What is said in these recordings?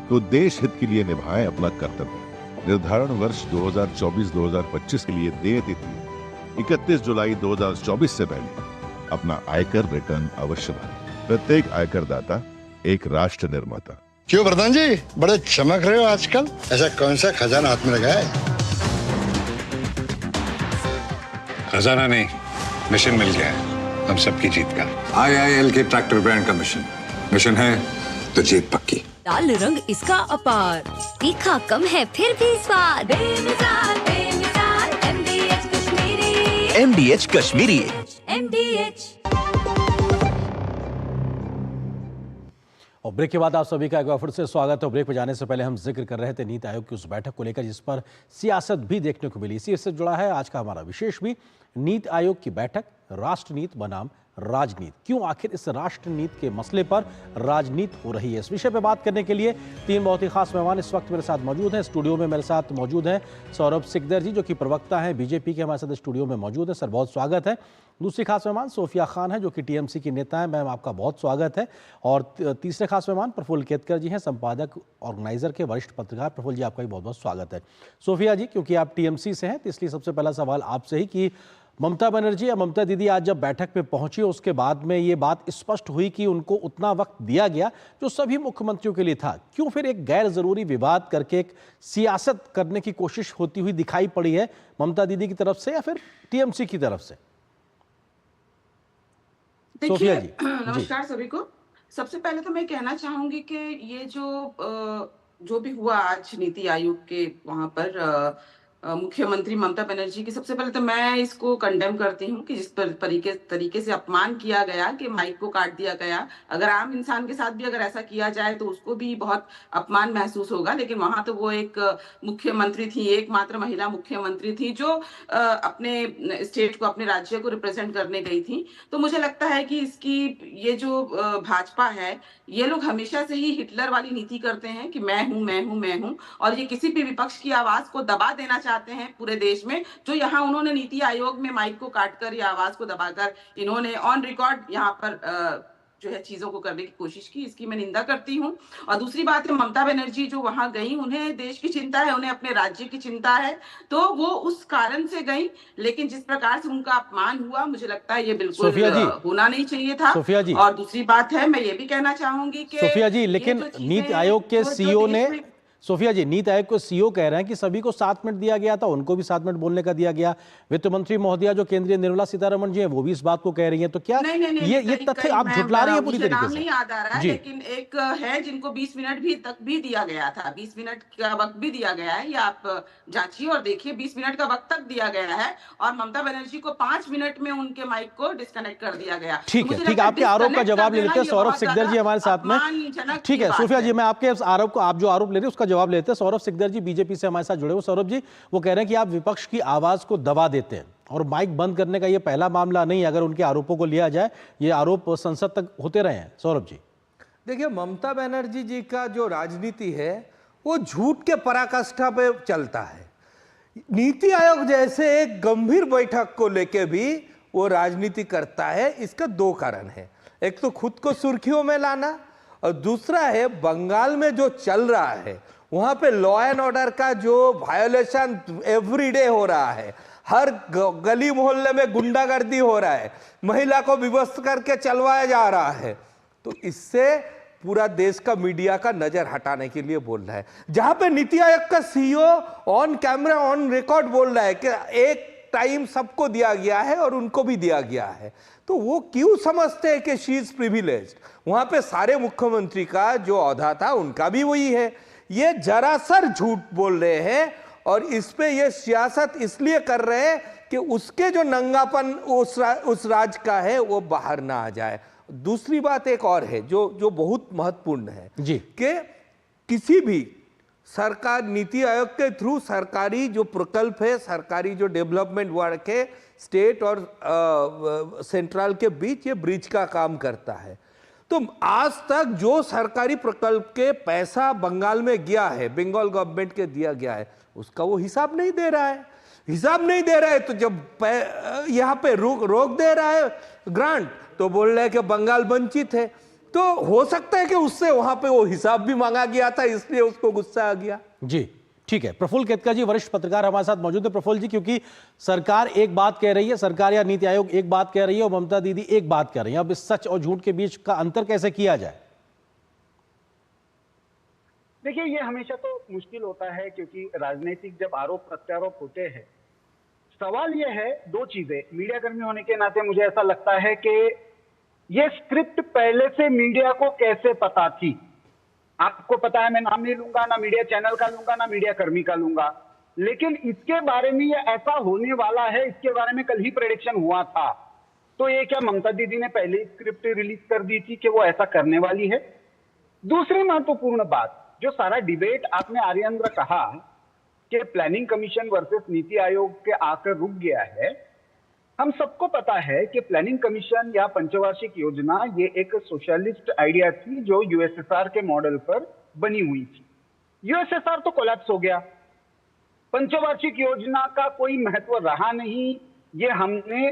तो देश हित के लिए निभाएं अपना कर्तव्य। निर्धारण वर्ष 2024-2025 के लिए देय तिथि 31 जुलाई 2024 से पहले अपना आयकर रिटर्न अवश्य भरें। प्रत्येक आयकर दाता एक राष्ट्र निर्माता। क्यों प्रधान जी, बड़े चमक रहे हो आजकल? ऐसा कौन सा खजाना हाथ में लगा है? खजाना नहीं, मिशन मिल गया है हम सबकी जीत का। IIL के ट्रैक्टर ब्रांड का मिशन है तो जीत पक्की। लाल रंग इसका अपार, तीखा कम है फिर भी स्वाद। बेमिसाल बेमिसाल MDH Kashmiri. MDH Kashmiri. MDH। और ब्रेक के बाद आप सभी का एक बार फिर से स्वागत है। ब्रेक पर जाने से पहले हम जिक्र कर रहे थे नीति आयोग की उस बैठक को लेकर जिस पर सियासत भी देखने को मिली। इसी से जुड़ा है आज का हमारा विशेष भी, नीति आयोग की बैठक, राष्ट्रनीति बनाम राजनीति। क्यों आखिर इस राष्ट्रनीति के मसले पर राजनीति हो रही है, इस विषय पर बात करने के लिए तीन बहुत ही खास मेहमान इस वक्त मेरे साथ मौजूद हैं। स्टूडियो में मेरे साथ मौजूद हैं सौरभ सिकदर जी, जो कि प्रवक्ता हैं बीजेपी के, हमारे साथ स्टूडियो में मौजूद है। सर बहुत स्वागत है। दूसरी खास मेहमान सोफिया खान है, जो कि टीएमसी की नेता है। मैम आपका बहुत स्वागत है। और तीसरे खास मेहमान प्रफुल्ल केतकर जी हैं, संपादक ऑर्गेनाइजर के, वरिष्ठ पत्रकार। प्रफुल्ल जी आपका भी बहुत बहुत स्वागत है। सोफिया जी, क्योंकि आप टीएमसी से हैं तो इसलिए सबसे पहला सवाल आपसे ही कि ममता बनर्जी या ममता दीदी आज जब बैठक पे पहुंची उसके बाद में ये बात स्पष्ट हुई कि उनको उतना वक्त दिया गया जो सभी मुख्यमंत्रियों के लिए था, क्यों फिर एक गैर जरूरी विवाद करके एक सियासत करने की कोशिश होती हुई दिखाई पड़ी है ममता दीदी की तरफ से या फिर टीएमसी की तरफ से? सोफिया जी। नमस्कार सभी को। सबसे पहले तो मैं कहना चाहूंगी कि ये जो भी हुआ आज नीति आयोग के वहां पर मुख्यमंत्री ममता बनर्जी की, सबसे पहले तो मैं इसको कंडेम करती हूँ कि जिस तरीके से अपमान किया गया, कि माइक को काट दिया गया। अगर आम इंसान के साथ भी अगर ऐसा किया जाए तो उसको भी बहुत अपमान महसूस होगा, लेकिन वहां तो वो एक मुख्यमंत्री थी, एकमात्र महिला मुख्यमंत्री थी जो अपने स्टेट को, अपने राज्य को रिप्रेजेंट करने गई थी। तो मुझे लगता है कि इसकी ये जो भाजपा है, ये लोग हमेशा से ही हिटलर वाली नीति करते हैं कि मैं हूं मैं हूं मैं हूं, और ये किसी भी विपक्ष की आवाज को दबा देना चाहते हैं पूरे देश में। जो यहाँ उन्होंने नीति आयोग में माइक को काटकर या आवाज को दबाकर इन्होंने ऑन रिकॉर्ड यहाँ पर जो है चीजों को करने की कोशिश की, इसकी मैं निंदा करती हूँ। और दूसरी बात है, ममता बनर्जी जो वहां गई, उन्हें देश की चिंता है, उन्हें अपने राज्य की चिंता है, तो वो उस कारण से गई। लेकिन जिस प्रकार से उनका अपमान हुआ, मुझे लगता है ये बिल्कुल होना नहीं चाहिए था। और दूसरी बात है, मैं ये भी कहना चाहूंगी कि सोफिया जी, लेकिन नीति आयोग के सीईओ ने, सोफिया जी, नीति आयोग को सीईओ कह रहे हैं कि सभी को 7 मिनट दिया गया था, उनको भी 7 मिनट बोलने का दिया गया। वित्त मंत्री महोदया जो केंद्रीय निर्मला सीतारमण जी हैं, वो भी इस बात को कह रही हैं। तो क्या ये तथ्य आप झुटला रही हैं पूरी तरीके से? नहीं याद आ रहा है, लेकिन एक है जिनको 20 मिनट भी तक भी दिया गया था, 20 मिनट का वक्त भी दिया गया है। ये आप जांचिए और देखिए, 20 मिनट का वक्त तक दिया गया है और ममता बनर्जी को 5 मिनट में उनके माइक को डिस्कनेक्ट कर दिया गया। ठीक है, ठीक है, आपके आरोप का जवाब ले लेते हैं। सौरभ सिकदर जी हमारे साथ में। ठीक है सोफिया जी, मैं आपके आरोप को, आप जो आरोप ले रहे हैं उसका जवाब लेते हैं। सौरभ सिकदर जी बीजेपी से हमारे साथ जुड़े हुए। सौरभ जी, वो कह रहे हैं कि आप विपक्ष की आवाज को दबा देते हैं और माइक बंद करने का ये पहला मामला नहीं, अगर उनके आरोपों को लिया जाए ये आरोप संसद तक होते रहे हैं। सौरभ जी देखिए, ममता बनर्जी जी का जो राजनीति है वो झूठ के पराकाष्ठा पे चलता है। नीति आयोग जैसे एक गंभीर बैठक को लेके भी वो राजनीति करता है। इसका 2 कारण है, एक तो खुद को सुर्खियों में लाना और दूसरा है बंगाल में जो चल रहा है वहां पे लॉ एंड ऑर्डर का जो वायोलेशन एवरीडे हो रहा है। हर गली मोहल्ले में गुंडागर्दी हो रहा है, महिला को विवश करके चलवाया जा रहा है। तो इससे पूरा देश का मीडिया का नजर हटाने के लिए बोल रहा है। जहां पे नीति आयोग का CEO on camera on record बोल रहा है कि एक टाइम सबको दिया गया है और उनको भी दिया गया है, तो वो क्यों समझते हैं कि शी इज प्रिविलेज्ड? वहां पे सारे मुख्यमंत्री का जो औहदा था उनका भी वही है। ये जरासर झूठ बोल रहे हैं और इस पे ये सियासत इसलिए कर रहे हैं कि उसके जो नंगापन उस राज का है वो बाहर ना आ जाए। दूसरी बात एक और है जो बहुत महत्वपूर्ण है जी, कि किसी भी सरकार, नीति आयोग के थ्रू सरकारी जो प्रकल्प है, सरकारी जो डेवलपमेंट वर्क है, स्टेट और सेंट्रल के बीच ये ब्रिज का काम करता है। तो आज तक जो सरकारी प्रकल्प के पैसा बंगाल में गया है, बंगाल गवर्नमेंट के दिया गया है, उसका वो हिसाब नहीं दे रहा है। हिसाब नहीं दे रहा है तो जब यहाँ पे रोक दे रहा है ग्रांट, तो बोल रहे हैं कि बंगाल वंचित है। तो हो सकता है कि उससे वहां पे वो हिसाब भी मांगा गया था, इसलिए उसको गुस्सा आ गया। जी ठीक है, प्रफुल्ल केतकर जी वरिष्ठ पत्रकार हमारे साथ मौजूद है। प्रफुल्ल जी, क्योंकि सरकार एक बात कह रही है, सरकार या नीति आयोग एक बात कह रही है और ममता दीदी एक बात कह रही है, अब इस सच और झूठ के बीच का अंतर कैसे किया जाए? देखिए, ये हमेशा तो मुश्किल होता है, क्योंकि राजनीतिक जब आरोप प्रत्यारोप होते हैं, सवाल ये है दो चीजें। मीडिया कर्मी होने के नाते मुझे ऐसा लगता है कि ये स्क्रिप्ट पहले से मीडिया को कैसे पता थी। आपको पता है, मैं नाम नहीं लूंगा, ना मीडिया चैनल का लूंगा, ना मीडिया कर्मी का लूंगा, लेकिन इसके बारे में ये ऐसा होने वाला है, इसके बारे में कल ही प्रेडिक्शन हुआ था। तो ये क्या ममता दीदी ने पहले ही स्क्रिप्ट रिलीज कर दी थी कि वो ऐसा करने वाली है? दूसरी महत्वपूर्ण बात, जो सारा डिबेट आपने आर्येंद्र कहा कि planning commission versus NITI Aayog के आकर रुक गया है, हम सबको पता है कि प्लानिंग कमीशन या पंचवार्षिक योजना ये एक सोशलिस्ट आइडिया थी जो यूएसएसआर के मॉडल पर बनी हुई थी। यूएसएसआर तो कोलैप्स हो गया, पंचवार्षिक योजना का कोई महत्व रहा नहीं, ये हमने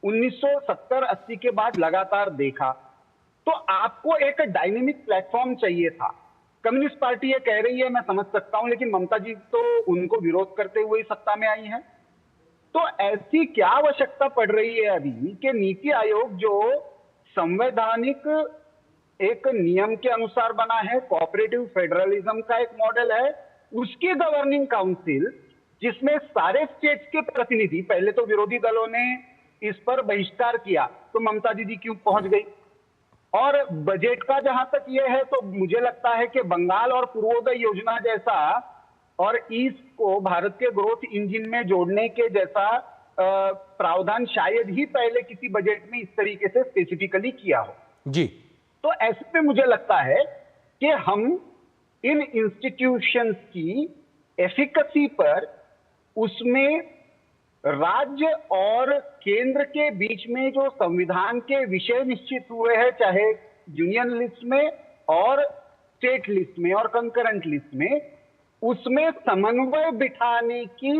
1970-80 के बाद लगातार देखा। तो आपको एक डायनेमिक प्लेटफॉर्म चाहिए था। कम्युनिस्ट पार्टी ये कह रही है, मैं समझ सकता हूं, लेकिन ममता जी तो उनको विरोध करते हुए सत्ता में आई है। तो ऐसी क्या आवश्यकता पड़ रही है अभी कि नीति आयोग जो संवैधानिक एक नियम के अनुसार बना है, कोऑपरेटिव फेडरलिज्म का एक मॉडल है, उसकी गवर्निंग काउंसिल जिसमें सारे स्टेट्स के प्रतिनिधि, पहले तो विरोधी दलों ने इस पर बहिष्कार किया, तो ममता दीदी क्यों पहुंच गई? और बजट का जहां तक यह है, तो मुझे लगता है कि बंगाल और पूर्वोदय योजना जैसा और ईस्ट को भारत के ग्रोथ इंजन में जोड़ने के जैसा प्रावधान शायद ही पहले किसी बजट में इस तरीके से स्पेसिफिकली किया हो। जी, तो ऐसे में मुझे लगता है कि हम इन इंस्टीट्यूशंस की एफिकेसी पर, उसमें राज्य और केंद्र के बीच में जो संविधान के विषय निश्चित हुए हैं, चाहे यूनियन लिस्ट में और स्टेट लिस्ट में और कंकरेंट लिस्ट में, उसमें समन्वय बिठाने की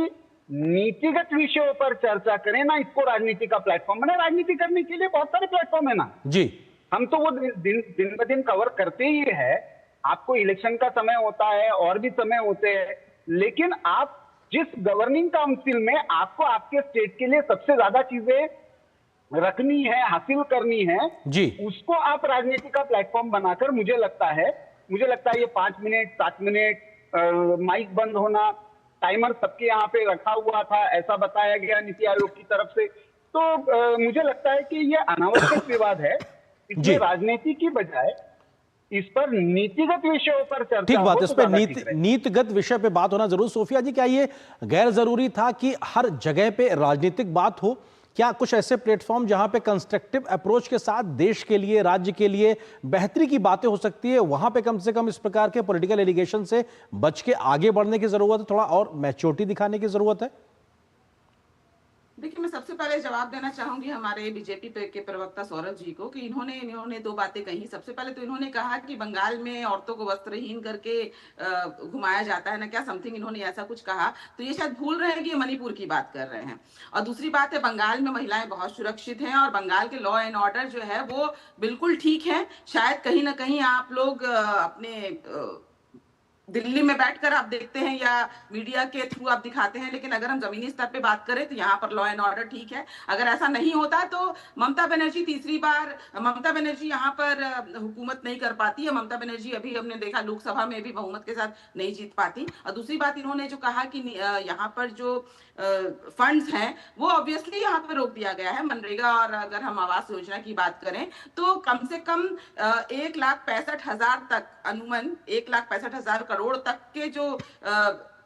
नीतिगत विषयों पर चर्चा करें ना, इसको राजनीति का प्लेटफॉर्म बने। राजनीति करने के लिए बहुत सारे प्लेटफॉर्म है ना जी, हम तो वो दिन ब दिन कवर करते ही है। आपको इलेक्शन का समय होता है और भी समय होते हैं, लेकिन आप जिस गवर्निंग काउंसिल में आपको आपके स्टेट के लिए सबसे ज्यादा चीजें रखनी है, हासिल करनी है जी, उसको आप राजनीति का प्लेटफॉर्म बनाकर, मुझे लगता है ये 5 मिनट 7 मिनट माइक बंद होना, टाइमर सबके यहाँ पे रखा हुआ था, ऐसा बताया गया नीति आयोग की तरफ से। तो मुझे लगता है कि ये अनावश्यक विवाद है। इसमें राजनीति की बजाय इस पर नीतिगत विषयों पर चर्चा, ठीक बात, हो इस तो पर ज्यादा ठीक रहेगा। नीतिगत विषय पे बात होना जरूर। सोफिया जी, क्या ये गैर जरूरी था कि हर जगह पे राजनीतिक बात हो? क्या कुछ ऐसे प्लेटफॉर्म जहां पे कंस्ट्रक्टिव अप्रोच के साथ देश के लिए, राज्य के लिए बेहतरी की बातें हो सकती है, वहां पे कम से कम इस प्रकार के पॉलिटिकल एलिगेशन से बच के आगे बढ़ने की जरूरत है, थोड़ा और मैच्योरिटी दिखाने की जरूरत है? देखिए, मैं सबसे पहले जवाब देना चाहूंगी हमारे बीजेपी के प्रवक्ता सौरभ जी को कि इन्होंने 2 बातें कही। सबसे पहले तो इन्होंने कहा कि बंगाल में औरतों को वस्त्रहीन करके घुमाया जाता है ना, क्या समथिंग इन्होंने ऐसा कुछ कहा, तो ये शायद भूल रहे हैं कि ये मणिपुर की बात कर रहे हैं। और दूसरी बात है, बंगाल में महिलाएं बहुत सुरक्षित हैं और बंगाल के लॉ एंड ऑर्डर जो है वो बिल्कुल ठीक है। शायद कहीं ना कहीं आप लोग अपने दिल्ली में बैठकर आप देखते हैं या मीडिया के थ्रू आप दिखाते हैं, लेकिन अगर हम जमीनी स्तर पे बात करें तो यहाँ पर लॉ एंड ऑर्डर ठीक है। अगर ऐसा नहीं होता तो ममता बनर्जी तीसरी बार यहाँ पर हुकूमत नहीं कर पाती है। ममता बनर्जी अभी हमने देखा लोकसभा में भी बहुमत के साथ नहीं जीत पाती। और दूसरी बात, इन्होंने जो कहा कि यहाँ पर जो फंड्स हैं वो ऑब्वियसली यहाँ पर रोक दिया गया है। मनरेगा और अगर हम आवास योजना की बात करें तो कम से कम 1,65,000 तक, अनुमान 1,65,000 करोड़ तक के जो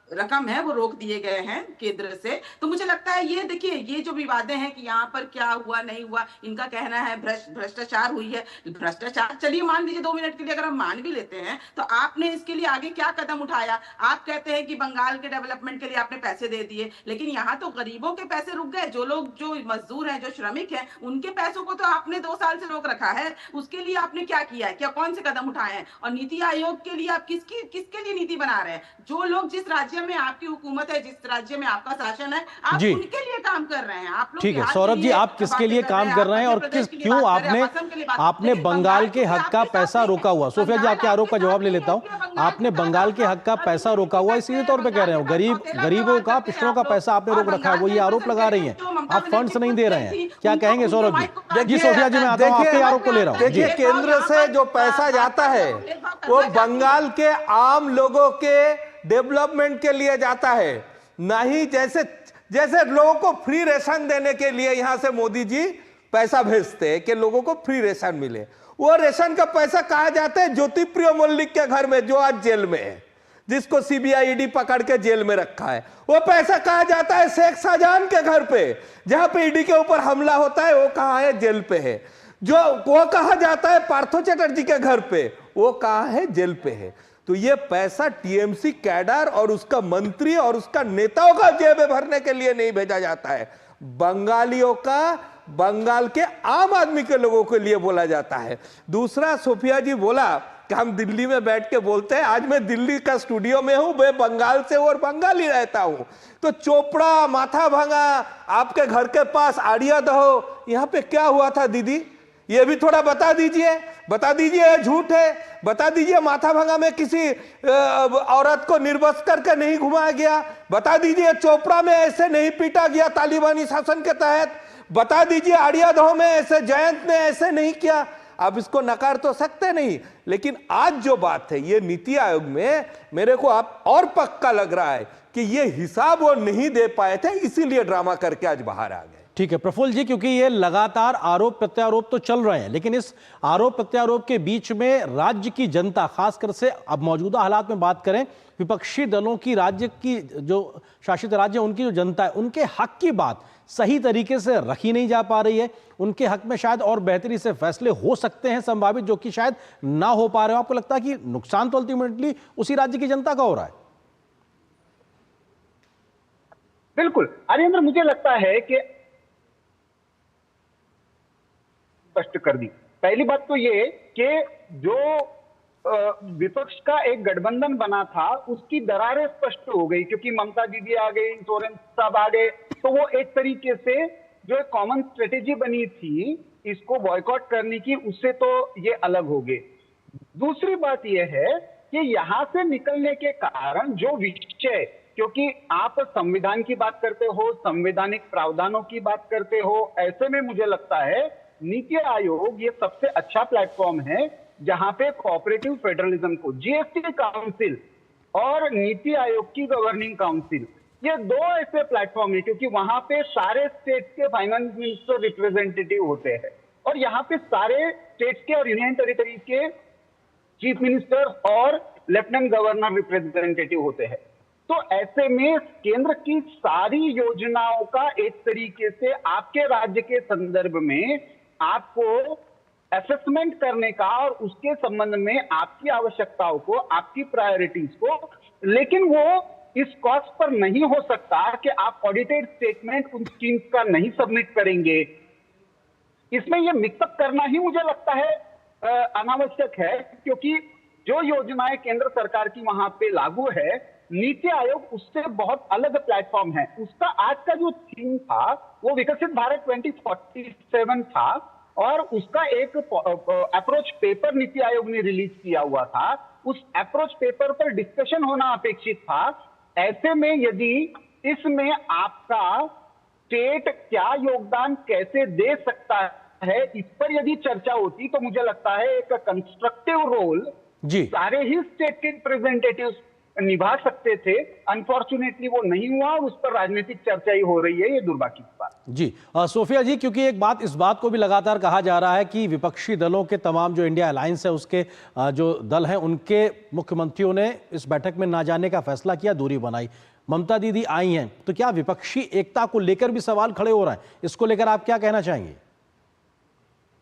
रकम है वो रोक दिए गए हैं केंद्र से। तो मुझे लगता है ये देखिए, ये जो विवादें हैं कि यहाँ पर क्या हुआ नहीं हुआ, इनका कहना है भ्रष्टाचार हुई है। भ्रष्टाचार चलिए मान लीजिए 2 मिनट के लिए अगर हम मान भी लेते हैं, तो आपने इसके लिए आगे क्या कदम उठाया? आप कहते हैं कि बंगाल के डेवलपमेंट के लिए आपने पैसे दे दिए, लेकिन यहाँ तो गरीबों के पैसे रुक गए। जो लोग, जो मजदूर हैं, जो श्रमिक हैं, उनके पैसों को तो आपने 2 साल से रोक रखा है। उसके लिए आपने क्या किया है? क्या कौन से कदम उठाए हैं? और नीति आयोग के लिए आप किसके लिए नीति बना रहे हैं? जो लोग जिस राज्य राज्य में आपकी हुकूमत है, जिस राज्य में आपका शासन है, आप जी। उनके लिए काम कर रहे हैं। आप लोग ठीक है बिहार सौरभ के जी, लिए आप किसके लिए बातें काम कर रहे हैं और मध्य किस प्रदेश के लिए क्यों बात कर रहे हैं, असम के लिए बात कर रहे हैं। आपने लेकिन बंगाल के क्योंकि हक का आपके साथ पैसा नहीं रोका है। हुआ? सोफिया जी, आपके आरोप का आपके जवाब साथ ले नहीं लेता है, हूँ। इसलिए आपने बंगाल के हक का पैसा रोका हुआ इसी तौर पे कह रहे हो, गरीबों का, पिछड़ों का पैसा आपने रोक रखा है, वो ये आरोप लगा रही हैं। आप फंड्स नहीं दे रहे हैं, क्या कहेंगे सौरभ जी? जी सोफिया जी, मैं आता हूँ, आपके आरोप को ले रहा हूँ। देखिए, केंद्र से जो पैसा जाता है वो बंगाल के आम लोगों के डेवलपमेंट के लिए जाता है, नहीं जैसे लोगों को फ्री रेशन देने के लिए यहां से मोदी जी पैसा भेजते हैं कि लोगों को फ्री रेशन मिले। वो रेशन का पैसा कहा जाता है ज्योति प्रिय मल्लिक के घर में, जो आज जेल में है, जिसको सीबीआई ईडी पकड़ के जेल में रखा है। वो पैसा कहा जाता है शेख शाहजहां के घर पे, जहां पे ईडी के ऊपर हमला होता है, वो कहाँ है? जेल पे है। जो वो कहा जाता है पार्थो चटर्जी के घर पे, वो कहाँ है? जेल पे है। तो ये पैसा टीएमसी कैडर और उसका मंत्री और उसका नेताओं का जेब में भरने के लिए नहीं भेजा जाता है, बंगालियों का, बंगाल के आम आदमी के लोगों के लिए बोला जाता है। दूसरा, सोफिया जी बोला कि हम दिल्ली में बैठ के बोलते हैं, आज मैं दिल्ली का स्टूडियो में हूं, मैं बंगाल से और बंगाली रहता हूं। तो चोपड़ा, माथाभांगा, आपके घर के पास आड़ियादह, यहां पे क्या हुआ था दीदी? ये भी थोड़ा बता दीजिए, ये झूठ है। बता दीजिए माथाभांगा में किसी औरत को निर्वस्त्र करके नहीं घुमाया गया। बता दीजिए चोपड़ा में ऐसे नहीं पीटा गया तालिबानी शासन के तहत। बता दीजिए आड़ियादह में ऐसे जयंत ने ऐसे नहीं किया। आप इसको नकार तो सकते नहीं, लेकिन आज जो बात है ये नीति आयोग में मेरे को आप और पक्का लग रहा है कि ये हिसाब वो नहीं दे पाए थे, इसीलिए ड्रामा करके आज बाहर आ गए। ठीक है प्रफुल्ल जी, क्योंकि ये लगातार आरोप प्रत्यारोप तो चल रहे हैं, लेकिन इस आरोप प्रत्यारोप के बीच में राज्य की जनता, खासकर से अब मौजूदा हालात में बात करें, विपक्षी दलों की, राज्य की जो शासित राज्य उनकी जो जनता है, उनके हक की बात सही तरीके से रखी नहीं जा पा रही है। उनके हक में शायद और बेहतरी से फैसले हो सकते हैं संभावित, जो कि शायद ना हो पा रहे हो। आपको लगता है कि नुकसान तो अल्टीमेटली उसी राज्य की जनता का हो रहा है? बिल्कुल आर्येंद्र, मुझे लगता है कि स्पष्ट कर दी। पहली बात तो ये कि जो विपक्ष का एक गठबंधन बना था उसकी दरारें स्पष्ट हो गई, क्योंकि ममता दीदी आ गई, सोरेन साहब आ गए, तो वो एक तरीके से जो एक कॉमन स्ट्रेटेजी बनी थी इसको बॉयकॉट करने की, उससे तो ये अलग हो गए। दूसरी बात ये है कि यहां से निकलने के कारण जो विषय, क्योंकि आप संविधान की बात करते हो, संवैधानिक प्रावधानों की बात करते हो, ऐसे में मुझे लगता है नीति आयोग ये सबसे अच्छा प्लेटफॉर्म है जहां पे कोऑपरेटिव फेडरलिज्म को, जीएसटी काउंसिल और नीति आयोग की गवर्निंग काउंसिल, ये दो ऐसे प्लेटफॉर्म है, क्योंकि वहां पे सारे स्टेट्स के फाइनेंस मिनिस्टर रिप्रेजेंटेटिव होते हैं और यहाँ पे सारे स्टेट्स के और यूनियन टेरिटरी के चीफ मिनिस्टर और लेफ्टिनेंट गवर्नर रिप्रेजेंटेटिव होते हैं। तो ऐसे में केंद्र की सारी योजनाओं का एक तरीके से आपके राज्य के संदर्भ में आपको असेसमेंट करने का और उसके संबंध में आपकी आवश्यकताओं को, आपकी प्रायोरिटीज को, लेकिन वो इस कॉस्ट पर नहीं हो सकता कि आप ऑडिटेड स्टेटमेंट उन स्कीम्स का नहीं सबमिट करेंगे। इसमें यह मिक्सअप करना ही मुझे लगता है अनावश्यक है, क्योंकि जो योजनाएं केंद्र सरकार की वहां पे लागू है, नीति आयोग उससे बहुत अलग प्लेटफॉर्म है। उसका आज का जो थीम था वो विकसित भारत 2047 था और उसका एक अप्रोच पेपर नीति आयोग ने रिलीज किया हुआ था। उस अप्रोच पेपर पर डिस्कशन होना अपेक्षित था। ऐसे में यदि इसमें आपका स्टेट क्या योगदान कैसे दे सकता है, इस पर यदि चर्चा होती तो मुझे लगता है एक कंस्ट्रक्टिव रोल जी सारे ही स्टेट के रिप्रेजेंटेटिव्स निभा सकते थे। अनफॉर्चुनेटली वो नहीं हुआ और उस पर राजनीतिक चर्चा ही हो रही है, ये दुर्भाग्य की बात। जी सोफिया जी, क्योंकि एक बात, इस बात को भी लगातार कहा जा रहा है कि विपक्षी दलों के तमाम जो इंडिया अलायंस है उसके जो दल हैं उनके मुख्यमंत्रियों ने इस बैठक में ना जाने का फैसला किया, दूरी बनाई। ममता दीदी आई हैं, तो क्या विपक्षी एकता को लेकर भी सवाल खड़े हो रहे हैं? इसको लेकर आप क्या कहना चाहेंगे?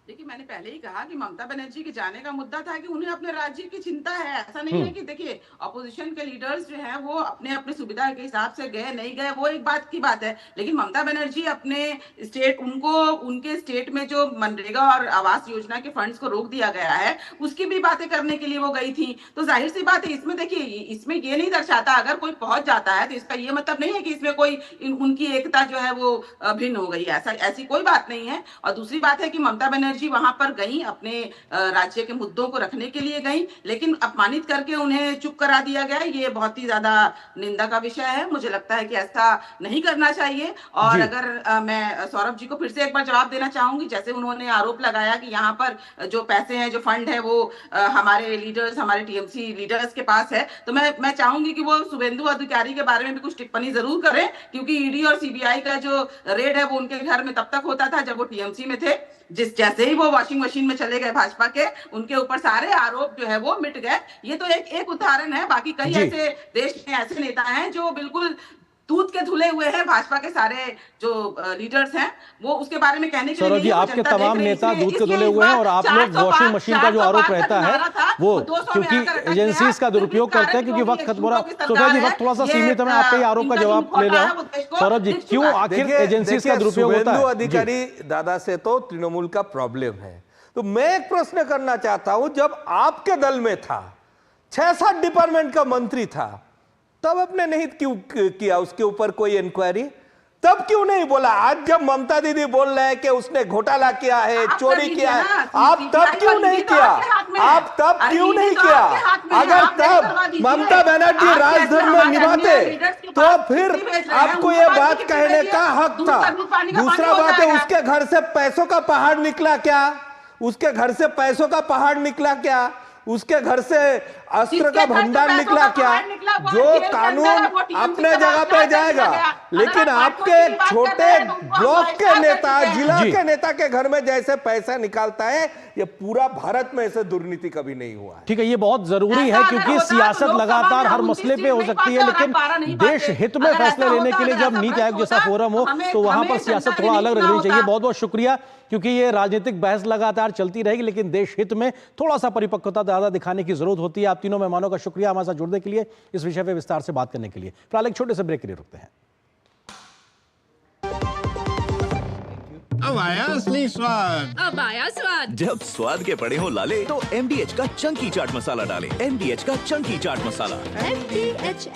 देखिए, मैंने पहले ही कहा कि ममता बनर्जी के जाने का मुद्दा था कि उन्हें अपने राज्य की चिंता है। ऐसा नहीं है कि देखिए, ऑपोजिशन के लीडर्स जो हैं वो अपने अपने सुविधा के हिसाब से गए नहीं गए, वो एक बात की बात है। लेकिन ममता बनर्जी अपने स्टेट, उनको उनके स्टेट में जो मनरेगा और आवास योजना के फंड्स को रोक दिया गया है, उसकी भी बातें करने के लिए वो गई थी। तो जाहिर सी बात है, इसमें देखिए, इसमें ये नहीं दर्शाता, अगर कोई पहुंच जाता है तो इसका ये मतलब नहीं है कि इसमें कोई उनकी एकता जो है वो भिन्न हो गई। ऐसी कोई बात नहीं है। और दूसरी बात है कि ममता बनर्जी वहां पर गई, अपने राज्य के मुद्दों को रखने के लिए गई, लेकिन अपमानित करके उन्हें चुप करा दिया गया। ये बहुत ही ज्यादा निंदा का विषय है। मुझे लगता है कि ऐसा नहीं करना चाहिए। और अगर मैं सौरभ जी को फिर से एक बार जवाब देना चाहूंगी, जैसे उन्होंने आरोप लगाया कि यहाँ पर जो पैसे हैं, जो फंड है, वो हमारे लीडर्स, हमारे टीएमसी लीडर्स के पास है, तो मैं चाहूंगी कि वो शुभेंदु अधिकारी के बारे में भी कुछ टिप्पणी जरूर करें, क्योंकि ईडी और सीबीआई का जो रेड है वो उनके घर में तब तक होता था जब वो टीएमसी में थे। जैसे ही वो वॉशिंग मशीन में चले गए भाजपा के, उनके ऊपर सारे आरोप जो है वो मिट गए। ये तो एक उदाहरण है। बाकी कई ऐसे देश में ऐसे नेता हैं जो बिल्कुल दूध के धुले हुए हैं। भाजपा के सारे जो लीडर्स हैं वो उसके बारे में कहने के लिए सौरभ जी, आपके तमाम नेता दूध के धुले हुए हैं और आप लोग वॉशिंग मशीन का जो आरोप रहता है वो क्योंकि एजेंसीज का दुरुपयोग करते हैं, क्योंकि वक्त खत्म हो रहा है। सौरभ जी, वक्त थोड़ा सा सीमित है, मैं आपके आरोप का जवाब ले रहा हूँ। सौरभ जी, क्यों आखिर एजेंसीज का दुरुपयोग होता है? अधिकारी दादा से तो तृणमूल का प्रॉब्लम है। तो मैं एक प्रश्न करना चाहता हूं, जब आपके दल में था, 6-7 डिपार्टमेंट का मंत्री था, तब आपने नहीं क्यों किया उसके ऊपर कोई इंक्वायरी? तब क्यों नहीं बोला? आज जब ममता दीदी बोल रहे हैं कि उसने घोटाला किया है, चोरी किया है, आप तब क्यों नहीं किया? आप तब क्यों नहीं किया? अगर तब ममता बनर्जी राजधर्म में निभाते तो फिर आपको ये बात कहने का हक था। दूसरा बात है, उसके घर से पैसों का पहाड़ निकला क्या? उसके घर से पैसों का पहाड़ निकला क्या? उसके घर से अस्त्र का भंडार निकला क्या? जो कानून अपने जगह पे जाएगा, लेकिन आपके छोटे ब्लॉक के नेता, जिला के नेता के घर में जैसे पैसा निकालता है, ये पूरा भारत में ऐसे दुर्नीति कभी नहीं हुआ है। ठीक है, ये बहुत जरूरी है क्योंकि सियासत लगातार हर मसले पे हो सकती है, लेकिन देश हित में फैसले लेने के लिए जब नीति आयोग जैसा फोरम हो तो वहां पर सियासत थोड़ा अलग रखनी चाहिए। बहुत बहुत शुक्रिया, क्योंकि ये राजनीतिक बहस लगातार चलती रहेगी, लेकिन देश हित में थोड़ा सा परिपक्वता ज्यादा दिखाने की जरूरत होती है। आप तीनों मेहमानों का शुक्रिया हमारे साथ जुड़ने के लिए, इस विषय पे विस्तार से बात करने के लिए। फिलहाल एक छोटे से ब्रेक के लिए रुकते हैं। अब आया असली स्वाद। अब आया स्वाद। जब स्वाद के पड़े हो लाले तो MDH का चंकी चाट मसाला डालें। MDH का चंकी चाट मसाला। MDH